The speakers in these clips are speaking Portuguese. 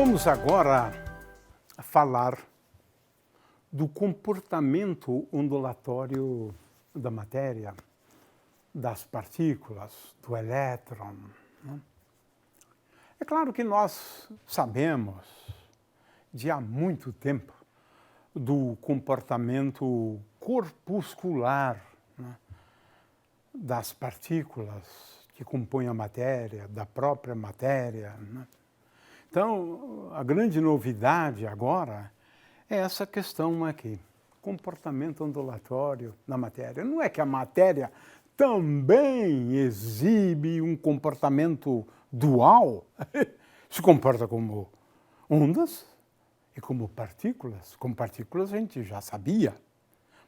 Vamos agora falar do comportamento ondulatório da matéria, das partículas, do elétron. É claro que nós sabemos, de há muito tempo, do comportamento corpuscular das partículas que compõem a matéria, da própria matéria. Então, a grande novidade agora é essa questão aqui, comportamento ondulatório da matéria. Não é que a matéria também exibe um comportamento dual, se comporta como ondas e como partículas. Como partículas a gente já sabia,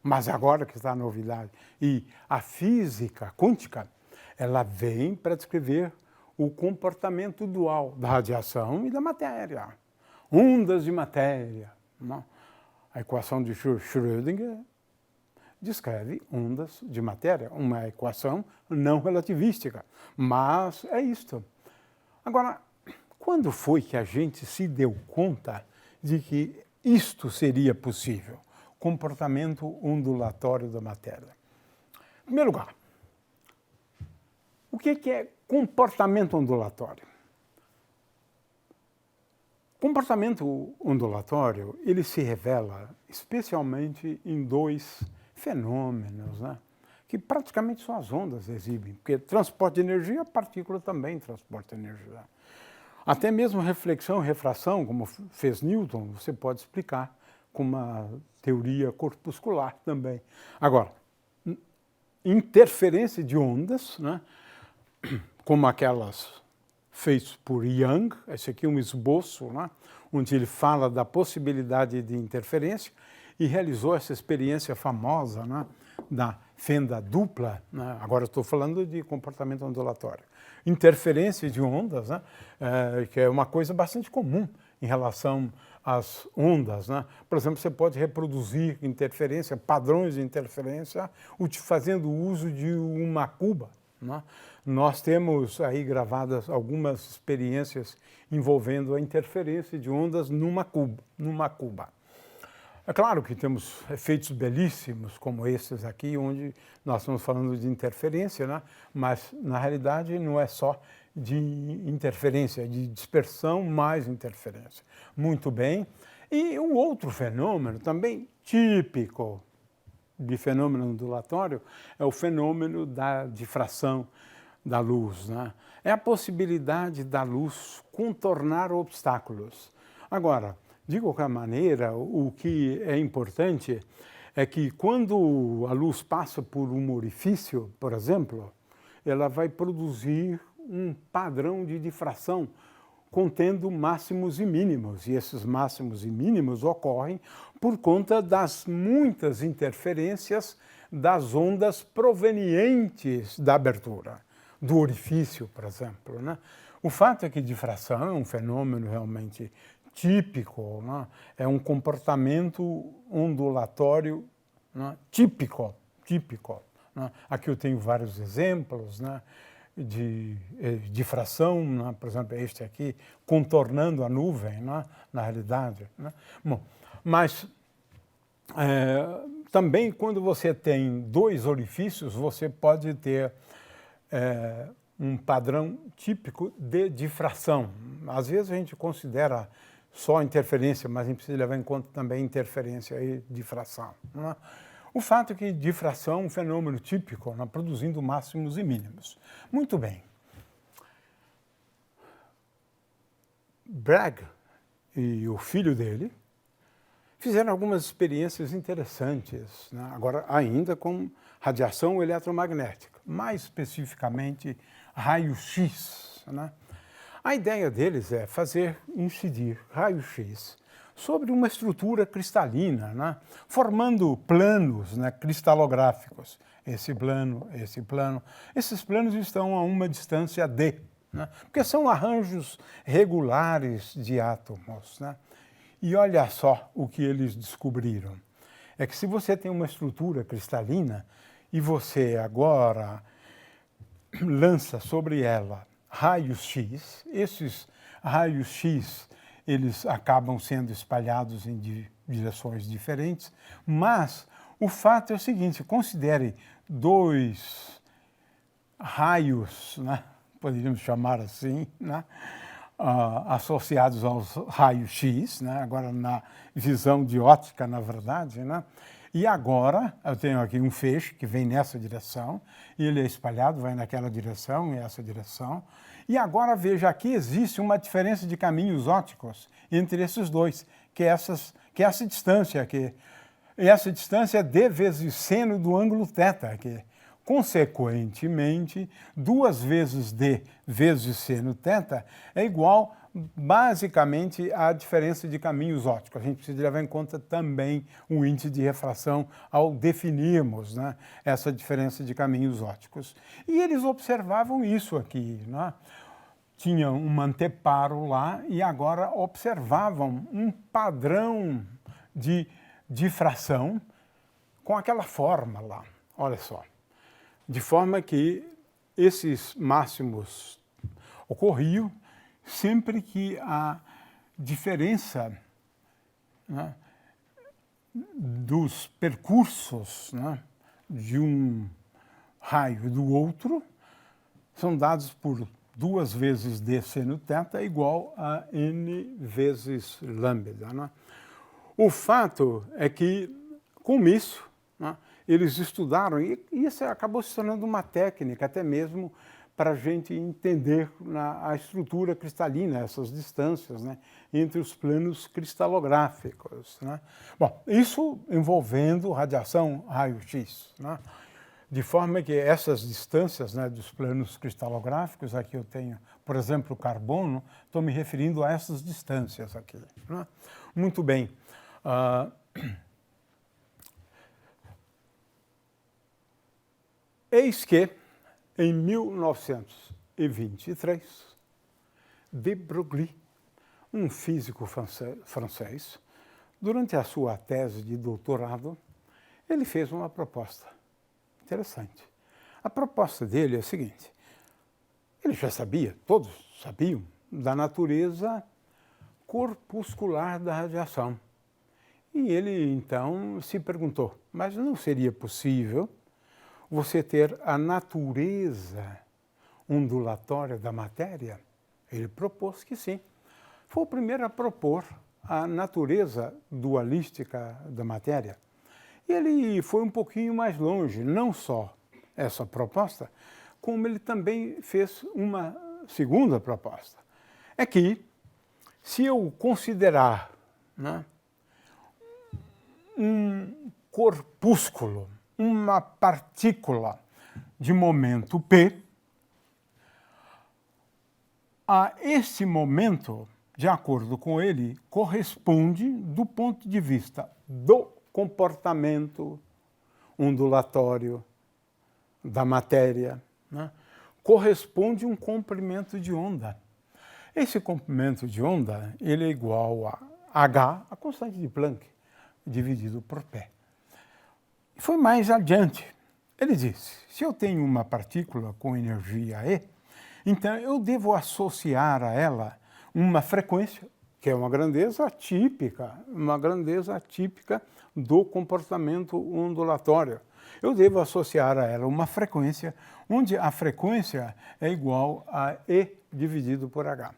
mas agora que está a novidade. E a física quântica, ela vem para descrever o comportamento dual da radiação e da matéria. Ondas de matéria. A equação de Schrödinger descreve ondas de matéria, uma equação não relativística. Mas é isto. Agora, quando foi que a gente se deu conta de que isto seria possível? Comportamento ondulatório da matéria. Em primeiro lugar, o que é comportamento ondulatório? Comportamento ondulatório, ele se revela especialmente em dois fenômenos, que praticamente só as ondas exibem, porque transporte de energia, a partícula também transporta energia. Até mesmo reflexão e refração, como fez Newton, você pode explicar com uma teoria corpuscular também. Agora, interferência de ondas, como aquelas feitas por Young, esse aqui é um esboço, onde ele fala da possibilidade de interferência e realizou essa experiência famosa da fenda dupla. Agora estou falando de comportamento ondulatório. Interferência de ondas, que é uma coisa bastante comum em relação às ondas. Por exemplo, você pode reproduzir interferência, padrões de interferência, fazendo uso de uma cuba. Nós temos aí gravadas algumas experiências envolvendo a interferência de ondas numa cuba. É claro que temos efeitos belíssimos como esses aqui, onde nós estamos falando de interferência, mas na realidade não é só de interferência, de dispersão mais interferência. Muito bem. E um outro fenômeno também típico de fenômeno ondulatório é o fenômeno da difração da luz. É a possibilidade da luz contornar obstáculos. Agora, de qualquer maneira, o que é importante é que quando a luz passa por um orifício, por exemplo, ela vai produzir um padrão de difração contendo máximos e mínimos. E esses máximos e mínimos ocorrem por conta das muitas interferências das ondas provenientes da abertura, do orifício, por exemplo. O fato é que difração é um fenômeno realmente típico, é um comportamento ondulatório típico. Aqui eu tenho vários exemplos de difração, por exemplo, este aqui, contornando a nuvem, na realidade. Bom, mas também quando você tem dois orifícios, você pode ter um padrão típico de difração. Às vezes a gente considera só interferência, mas a gente precisa levar em conta também interferência e difração. O fato é que difração é um fenômeno típico, produzindo máximos e mínimos. Muito bem. Bragg e o filho dele fizeram algumas experiências interessantes, agora ainda com radiação eletromagnética, mais especificamente raio-x. A ideia deles é fazer incidir raio-x sobre uma estrutura cristalina, formando planos cristalográficos. Esse plano. Esses planos estão a uma distância d, porque são arranjos regulares de átomos. E olha só o que eles descobriram. É que se você tem uma estrutura cristalina e você agora lança sobre ela raios X, esses raios X eles acabam sendo espalhados em direções diferentes, mas o fato é o seguinte, considere dois raios, né, poderíamos chamar assim, né, associados aos raios X, né, agora na visão de ótica, na verdade, né, e agora eu tenho aqui um feixe que vem nessa direção, e ele é espalhado, vai naquela direção e essa direção, e agora veja, aqui existe uma diferença de caminhos ópticos entre esses dois, que é essa distância aqui. E essa distância é d vezes seno do ângulo θ aqui. Consequentemente, 2 vezes d vezes seno θ é igual, basicamente, à diferença de caminhos ópticos. A gente precisa levar em conta também o índice de refração ao definirmos, né, essa diferença de caminhos ópticos. E eles observavam isso aqui, né? Tinham um anteparo lá e agora observavam um padrão de difração com aquela forma lá. Olha só. De forma que esses máximos ocorriam sempre que a diferença, né, dos percursos, né, de um raio e do outro são dados por 2 vezes d seno θ é igual a n vezes lambda, né? O fato é que, com isso, né, eles estudaram, e isso acabou se tornando uma técnica, até mesmo para a gente entender a estrutura cristalina, essas distâncias, né, entre os planos cristalográficos, né? Bom, isso envolvendo radiação raio-x, né? De forma que essas distâncias, né, dos planos cristalográficos, aqui eu tenho, por exemplo, o carbono, estou me referindo a essas distâncias aqui, né? Muito bem. Eis que, em 1923, de Broglie, um físico francês, durante a sua tese de doutorado, ele fez uma proposta interessante. A proposta dele é a seguinte: ele já sabia, todos sabiam, da natureza corpuscular da radiação. E ele, então, se perguntou, mas não seria possível você ter a natureza ondulatória da matéria? Ele propôs que sim. Foi o primeiro a propor a natureza dualística da matéria. E ele foi um pouquinho mais longe, não só essa proposta, como ele também fez uma segunda proposta. É que, se eu considerar, né, um corpúsculo, uma partícula de momento P, a esse momento, de acordo com ele, corresponde, do ponto de vista do comportamento ondulatório da matéria, né, corresponde um comprimento de onda. Esse comprimento de onda, ele é igual a h, a constante de Planck, dividido por P. E foi mais adiante. Ele disse, se eu tenho uma partícula com energia E, então eu devo associar a ela uma frequência, que é uma grandeza atípica do comportamento ondulatório. Eu devo associar a ela uma frequência, onde a frequência é igual a E dividido por H.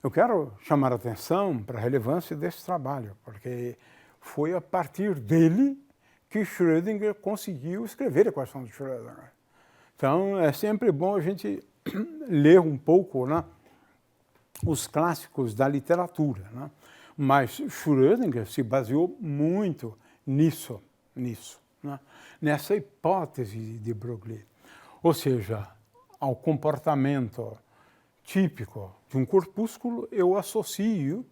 Eu quero chamar a atenção para a relevância desse trabalho, porque foi a partir dele que Schrödinger conseguiu escrever a equação de Schrödinger. Então, é sempre bom a gente ler um pouco, né, os clássicos da literatura, né? Mas Schrödinger se baseou muito nisso, né? Nessa hipótese de Broglie. Ou seja, ao comportamento típico de um corpúsculo, eu associo,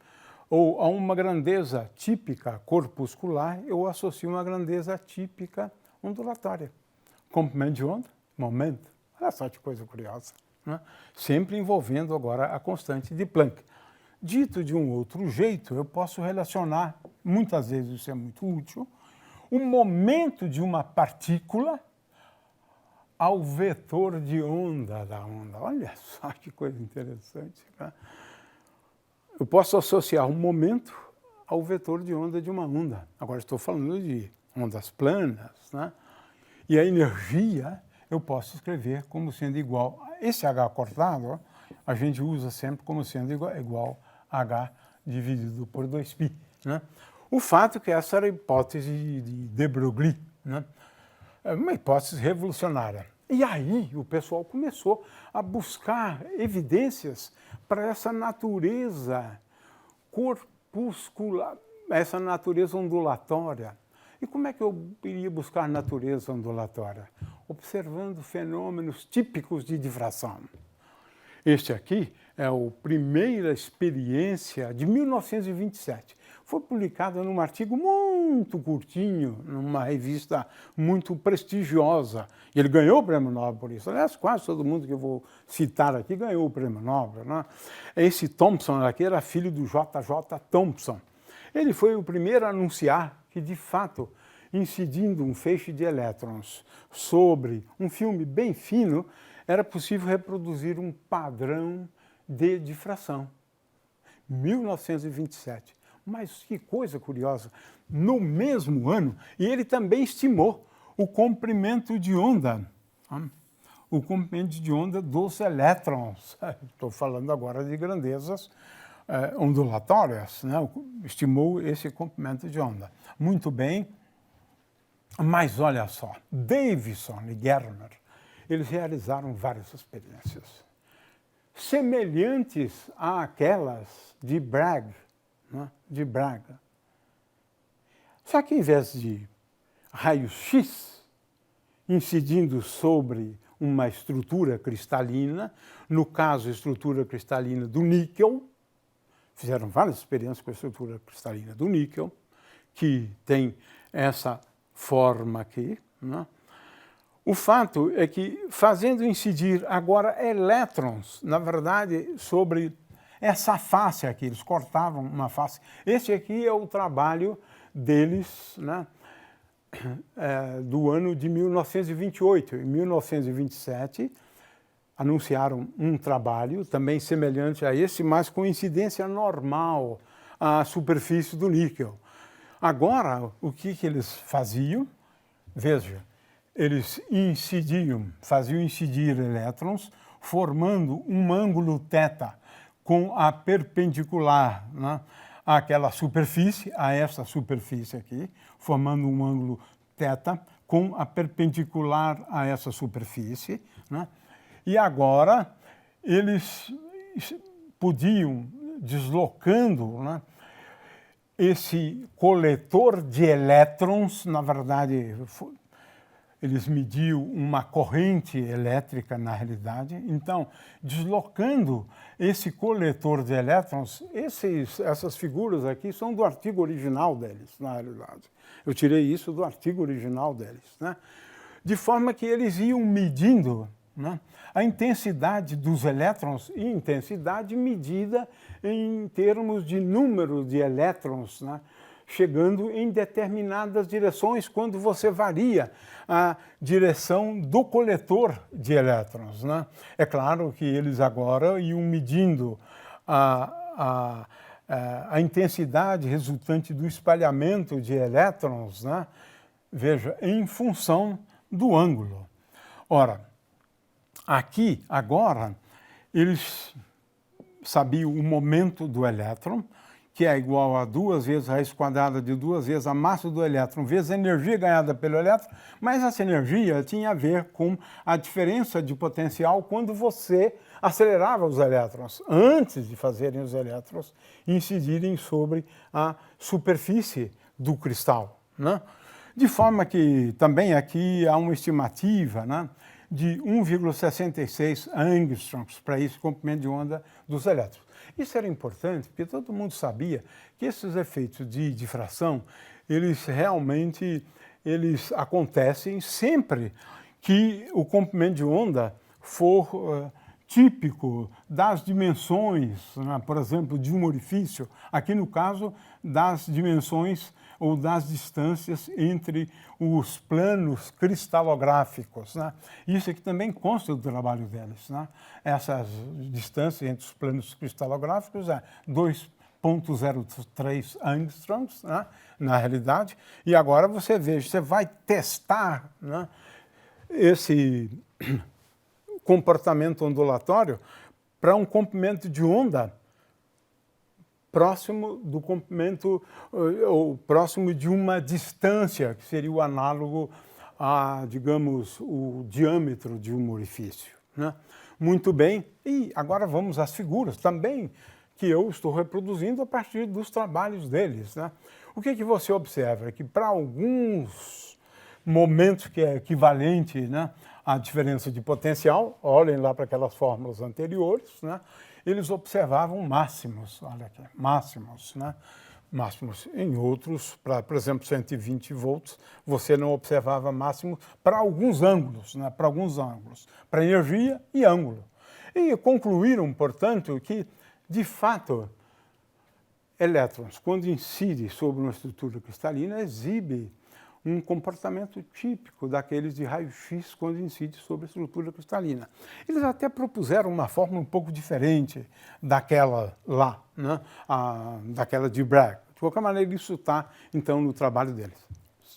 ou a uma grandeza típica corpuscular, eu associo uma grandeza típica ondulatória. Comprimento de onda, momento. Olha só que coisa curiosa, né? Sempre envolvendo agora a constante de Planck. Dito de um outro jeito, eu posso relacionar, muitas vezes isso é muito útil, o momento de uma partícula ao vetor de onda da onda. Olha só que coisa interessante, né? eu posso associar um momento ao vetor de onda de uma onda. Agora estou falando de ondas planas, né? E a energia eu posso escrever como sendo igual. Esse H cortado, ó, a gente usa sempre como sendo igual a H dividido por 2π. Né? O fato é que essa era a hipótese de de Broglie, né? É uma hipótese revolucionária. E aí o pessoal começou a buscar evidências para essa natureza corpuscular, essa natureza ondulatória. E como é que eu iria buscar natureza ondulatória? Observando fenômenos típicos de difração. Este aqui é a primeira experiência de 1927. Foi publicada num artigo muito curtinho, numa revista muito prestigiosa. Ele ganhou o Prêmio Nobel por isso. Aliás, quase todo mundo que eu vou citar aqui ganhou o Prêmio Nobel. Né? Esse Thomson aqui era filho do J.J. Thomson. Ele foi o primeiro a anunciar que, de fato, incidindo um feixe de elétrons sobre um filme bem fino, era possível reproduzir um padrão de difração. 1927. Mas que coisa curiosa, no mesmo ano, e ele também estimou o comprimento de onda, dos elétrons. Estou falando agora de grandezas ondulatórias, né? Estimou esse comprimento de onda. Muito bem, mas olha só, Davidson e Germer, eles realizaram várias experiências semelhantes àquelas de Bragg, né? De Braga. Só que em vez de raio-x incidindo sobre uma estrutura cristalina, no caso a estrutura cristalina do níquel, fizeram várias experiências com a estrutura cristalina do níquel, que tem essa forma aqui, né? O fato é que, fazendo incidir agora elétrons, na verdade, sobre essa face aqui, eles cortavam uma face. Esse aqui é o trabalho deles, né, do ano de 1928. Em 1927, anunciaram um trabalho também semelhante a esse, mas com incidência normal à superfície do níquel. Agora, o que eles faziam? Veja, eles faziam incidir elétrons, formando um ângulo θ com a perpendicular, né, àquela superfície, a essa superfície aqui, formando um ângulo θ com a perpendicular a essa superfície, né? E agora eles podiam, deslocando, né, esse coletor de elétrons, na verdade, eles mediam uma corrente elétrica na realidade, então, deslocando esse coletor de elétrons, essas figuras aqui são do artigo original deles, na realidade. Eu tirei isso do artigo original deles, né? De forma que eles iam medindo, né, a intensidade dos elétrons, e intensidade medida em termos de número de elétrons, né, chegando em determinadas direções quando você varia a direção do coletor de elétrons, né? É claro que eles agora iam medindo a intensidade resultante do espalhamento de elétrons, né? Veja, em função do ângulo. Ora, aqui, agora, eles sabiam o momento do elétron, que é igual a 2 vezes a raiz quadrada de 2 vezes a massa do elétron, vezes a energia ganhada pelo elétron, mas essa energia tinha a ver com a diferença de potencial quando você acelerava os elétrons, antes de fazerem os elétrons incidirem sobre a superfície do cristal, né? De forma que também aqui há uma estimativa, né, de 1,66 angstroms para esse comprimento de onda dos elétrons. Isso era importante porque todo mundo sabia que esses efeitos de difração, eles realmente acontecem sempre que o comprimento de onda for típico das dimensões, né, por exemplo, de um orifício, aqui no caso das dimensões ou das distâncias entre os planos cristalográficos, né? Isso aqui também consta do trabalho deles, né? Essas distâncias entre os planos cristalográficos é 2,03 angstroms, né, na realidade, e agora você veja, você vai testar, né, esse comportamento ondulatório para um comprimento de onda próximo do comprimento, ou próximo de uma distância, que seria o análogo a, digamos, o diâmetro de um orifício, né? Muito bem, e agora vamos às figuras também, que eu estou reproduzindo a partir dos trabalhos deles, né? O que você observa? É que para alguns momentos que é equivalente, né, à diferença de potencial, olhem lá para aquelas fórmulas anteriores, né, eles observavam máximos, olha aqui, máximos, né? Máximos. Em outros, para, por exemplo, 120 volts, você não observava máximos para alguns ângulos, né? Para alguns ângulos, para energia e ângulo. E concluíram, portanto, que, de fato, elétrons, quando incidem sobre uma estrutura cristalina, exibe um comportamento típico daqueles de raio-x quando incide sobre a estrutura cristalina. Eles até propuseram uma forma um pouco diferente daquela lá, né? Daquela de Bragg. De qualquer maneira, isso está, então, no trabalho deles.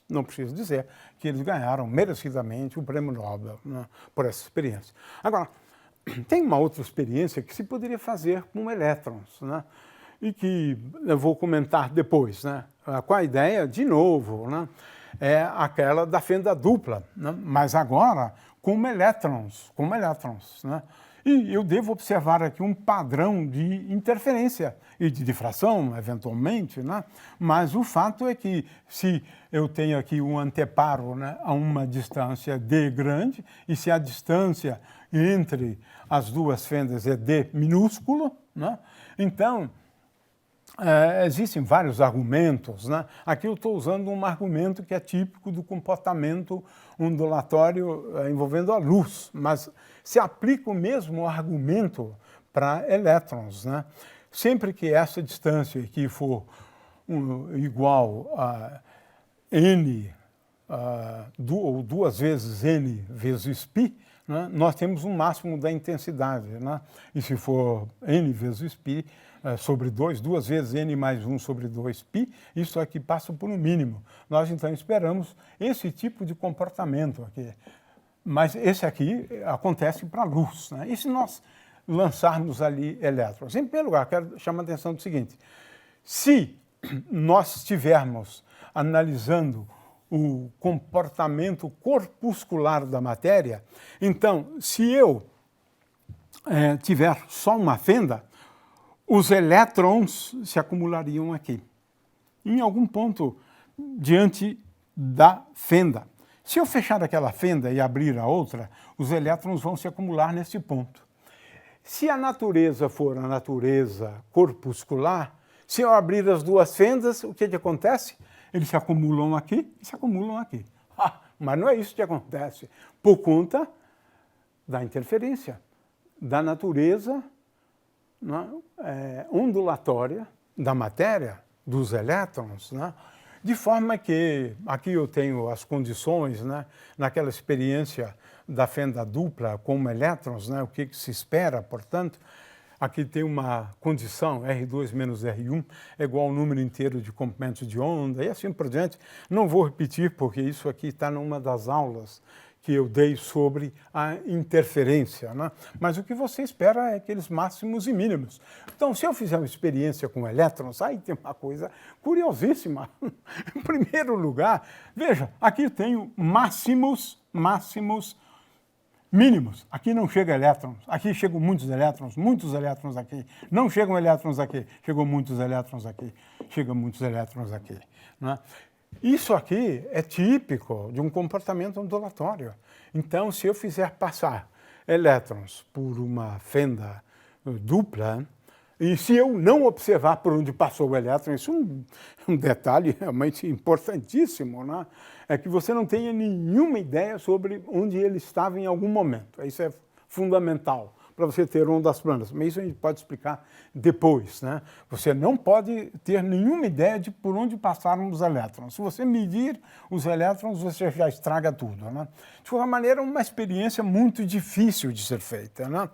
Não preciso dizer que eles ganharam merecidamente o prêmio Nobel, né, por essa experiência. Agora, tem uma outra experiência que se poderia fazer com elétrons, né? E que eu vou comentar depois, né? Com a ideia, de novo, né, é aquela da fenda dupla, né? Mas agora com elétrons, né? E eu devo observar aqui um padrão de interferência e de difração, eventualmente, né? Mas o fato é que se eu tenho aqui um anteparo, né, a uma distância d grande, e se a distância entre as duas fendas é d minúsculo, né, então existem vários argumentos, né? Aqui eu estou usando um argumento que é típico do comportamento ondulatório envolvendo a luz, mas se aplica o mesmo argumento para elétrons, né? Sempre que essa distância aqui for igual a n, ou 2 vezes n vezes π, né, nós temos um máximo da intensidade, né? E se for n vezes π, sobre 2 vezes n mais 1 sobre 2π, isso aqui passa por um mínimo. Nós, então, esperamos esse tipo de comportamento aqui. Mas esse aqui acontece para a luz, né? E se nós lançarmos ali elétrons? Em primeiro lugar, quero chamar a atenção do seguinte: se nós estivermos analisando o comportamento corpuscular da matéria, então, se eu tiver só uma fenda, os elétrons se acumulariam aqui, em algum ponto diante da fenda. Se eu fechar aquela fenda e abrir a outra, os elétrons vão se acumular nesse ponto. Se a natureza for a natureza corpuscular, se eu abrir as duas fendas, o que acontece? Eles se acumulam aqui e se acumulam aqui. Mas não é isso que acontece, por conta da interferência, da natureza, né, ondulatória da matéria, dos elétrons, né, de forma que, aqui eu tenho as condições, né, naquela experiência da fenda dupla com elétrons, né, o que se espera, portanto, aqui tem uma condição, R2 menos R1 é igual ao número inteiro de comprimentos de onda, e assim por diante. Não vou repetir, porque isso aqui está numa das aulas que eu dei sobre a interferência, né? Mas o que você espera é aqueles máximos e mínimos. Então, se eu fizer uma experiência com elétrons, aí tem uma coisa curiosíssima. Em primeiro lugar, veja, aqui eu tenho máximos, mínimos. Aqui não chega elétrons, aqui chegam muitos elétrons aqui. Não chegam elétrons aqui, chegam muitos elétrons aqui, chegam muitos elétrons aqui, né? Isso aqui é típico de um comportamento ondulatório. Então, se eu fizer passar elétrons por uma fenda dupla, e se eu não observar por onde passou o elétron, isso é um detalhe realmente importantíssimo, né? É que você não tenha nenhuma ideia sobre onde ele estava em algum momento. Isso é fundamental para você ter ondas planas. Mas isso a gente pode explicar depois, né? Você não pode ter nenhuma ideia de por onde passaram os elétrons. Se você medir os elétrons, você já estraga tudo, né? De qualquer maneira, é uma experiência muito difícil de ser feita, né?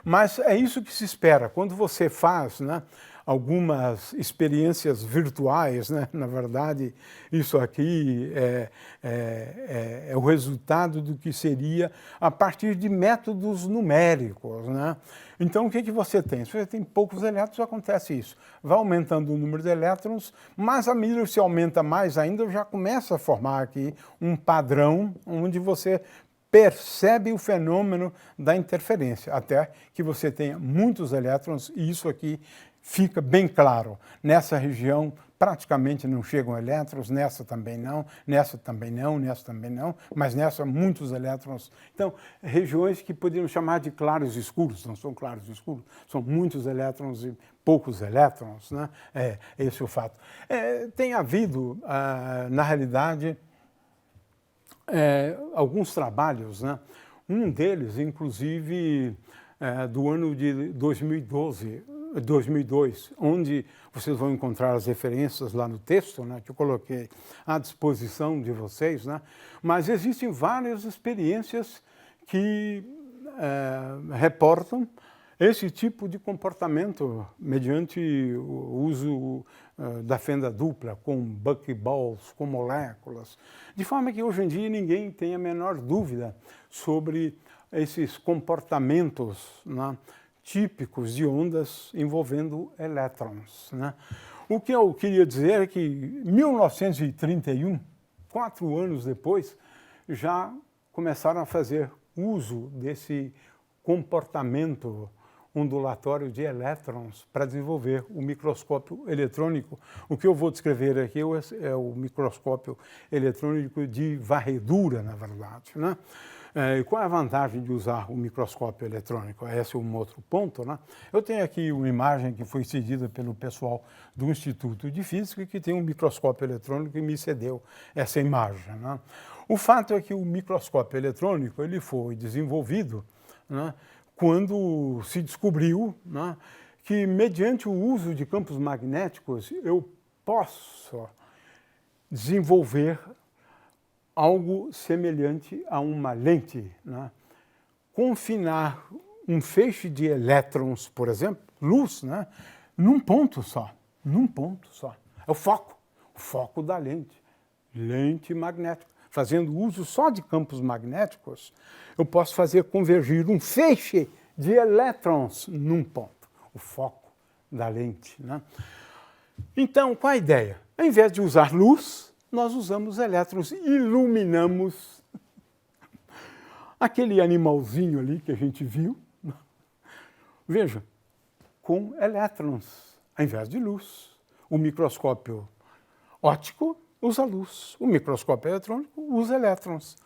Mas é isso que se espera. Quando você faz, né, algumas experiências virtuais, né? Na verdade, isso aqui é o resultado do que seria a partir de métodos numéricos, né? Então, o que que você tem? Se você tem poucos elétrons, acontece isso. Vai aumentando o número de elétrons, mas à medida que se aumenta mais ainda, já começa a formar aqui um padrão onde você percebe o fenômeno da interferência, até que você tenha muitos elétrons, e isso aqui fica bem claro. Nessa região praticamente não chegam elétrons, nessa também não, nessa também não, nessa também não, mas nessa muitos elétrons. Então, regiões que poderiam chamar de claros escuros, não são claros escuros, são muitos elétrons e poucos elétrons, né? Esse é o fato. Tem havido, na realidade, alguns trabalhos, né? Um deles, inclusive, do ano de 2002, onde vocês vão encontrar as referências lá no texto, né, que eu coloquei à disposição de vocês, né? Mas existem várias experiências que reportam esse tipo de comportamento mediante o uso da fenda dupla, com buckyballs, com moléculas, de forma que hoje em dia ninguém tem a menor dúvida sobre esses comportamentos, né, típicos de ondas envolvendo elétrons, né? O que eu queria dizer é que em 1931, 4 anos depois, já começaram a fazer uso desse comportamento ondulatório de elétrons para desenvolver o microscópio eletrônico. O que eu vou descrever aqui é o microscópio eletrônico de varredura, na verdade, né? E qual é a vantagem de usar o microscópio eletrônico? Esse é um outro ponto, né? Eu tenho aqui uma imagem que foi cedida pelo pessoal do Instituto de Física, que tem um microscópio eletrônico e me cedeu essa imagem, né? O fato é que o microscópio eletrônico ele foi desenvolvido, né, quando se descobriu, né, que mediante o uso de campos magnéticos eu posso desenvolver algo semelhante a uma lente, né? Confinar um feixe de elétrons, por exemplo, luz, né, num ponto só. É o foco da lente magnética. Fazendo uso só de campos magnéticos, eu posso fazer convergir um feixe de elétrons num ponto, o foco da lente, né? Então, qual a ideia? Ao invés de usar luz, nós usamos elétrons, iluminamos aquele animalzinho ali que a gente viu, veja, com elétrons, ao invés de luz. O microscópio óptico usa luz, o microscópio eletrônico usa elétrons.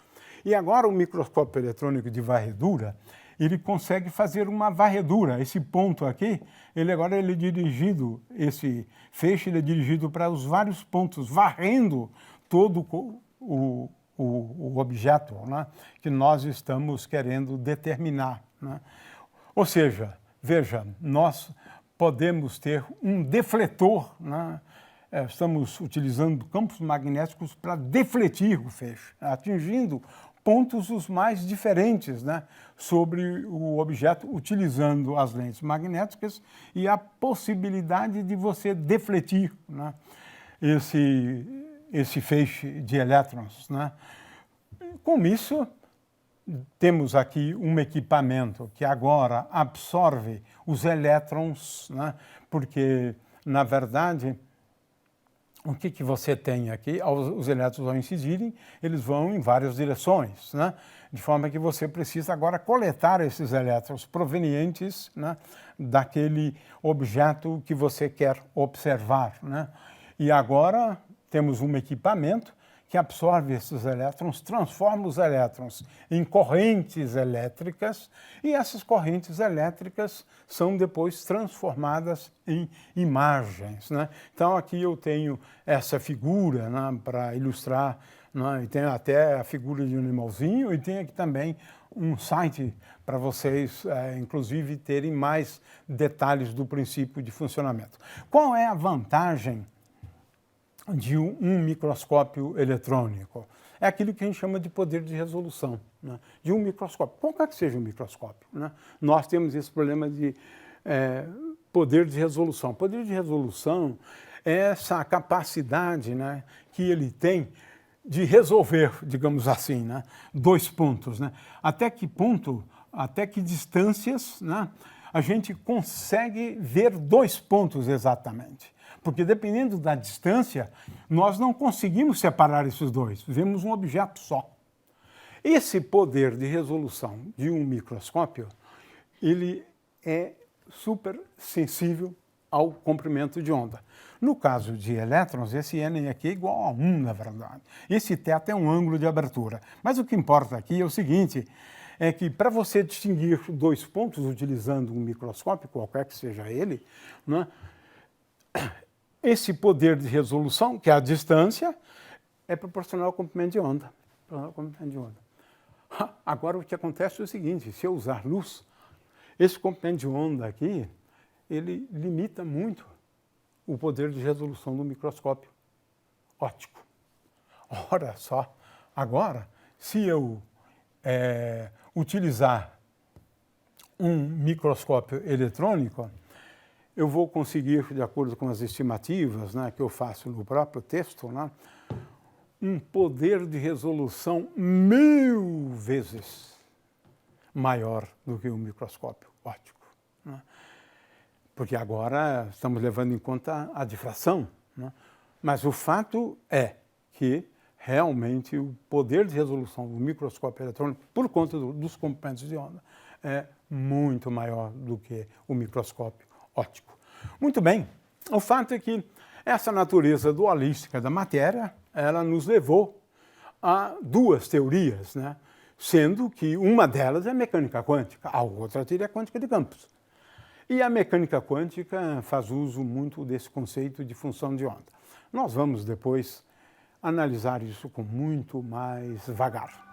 E agora o microscópio eletrônico de varredura, ele consegue fazer uma varredura. Esse ponto aqui, ele é dirigido, esse feixe ele é dirigido para os vários pontos, varrendo todo o objeto, né, que nós estamos querendo determinar, né? Ou seja, veja, nós podemos ter um defletor, né? Estamos utilizando campos magnéticos para defletir o feixe, atingindo pontos os mais diferentes, né, sobre o objeto, utilizando as lentes magnéticas e a possibilidade de você defletir, né, esse feixe de elétrons, né. Com isso, temos aqui um equipamento que agora absorve os elétrons, né, porque, na verdade, o que você tem aqui? Os elétrons, ao incidirem, eles vão em várias direções, né? De forma que você precisa agora coletar esses elétrons provenientes, né, daquele objeto que você quer observar, né? E agora temos um equipamento que absorve esses elétrons, transforma os elétrons em correntes elétricas e essas correntes elétricas são depois transformadas em imagens, né? Então aqui eu tenho essa figura, né, para ilustrar, né, e tenho até a figura de um animalzinho e tem aqui também um site para vocês, inclusive, terem mais detalhes do princípio de funcionamento. Qual é a vantagem de um microscópio eletrônico? É aquilo que a gente chama de poder de resolução, né, de um microscópio, qualquer que seja um microscópio, né? Nós temos esse problema de poder de resolução. Poder de resolução é essa capacidade, né, que ele tem de resolver, digamos assim, né, dois pontos, né? Até que ponto, até que distâncias, né, a gente consegue ver dois pontos exatamente. Porque dependendo da distância, nós não conseguimos separar esses dois, vemos um objeto só. Esse poder de resolução de um microscópio, ele é super sensível ao comprimento de onda. No caso de elétrons, esse n aqui é igual a 1, na verdade. Esse θ é um ângulo de abertura. Mas o que importa aqui é o seguinte, é que para você distinguir dois pontos utilizando um microscópio, qualquer que seja ele, né, esse poder de resolução, que é a distância, é proporcional ao comprimento de onda. Agora o que acontece é o seguinte, se eu usar luz, esse comprimento de onda aqui, ele limita muito o poder de resolução do microscópio óptico. Ora só, agora, se eu utilizar um microscópio eletrônico, eu vou conseguir, de acordo com as estimativas, né, que eu faço no próprio texto, né, um poder de resolução 1000 vezes maior do que o microscópio óptico, né? Porque agora estamos levando em conta a difração, né? Mas o fato é que realmente o poder de resolução do microscópio eletrônico, por conta dos comprimentos de onda, é muito maior do que o microscópio óptico. Muito bem, o fato é que essa natureza dualística da matéria, ela nos levou a duas teorias, né? Sendo que uma delas é a mecânica quântica, a outra é a teoria quântica de campos. E a mecânica quântica faz uso muito desse conceito de função de onda. Nós vamos depois analisar isso com muito mais vagar.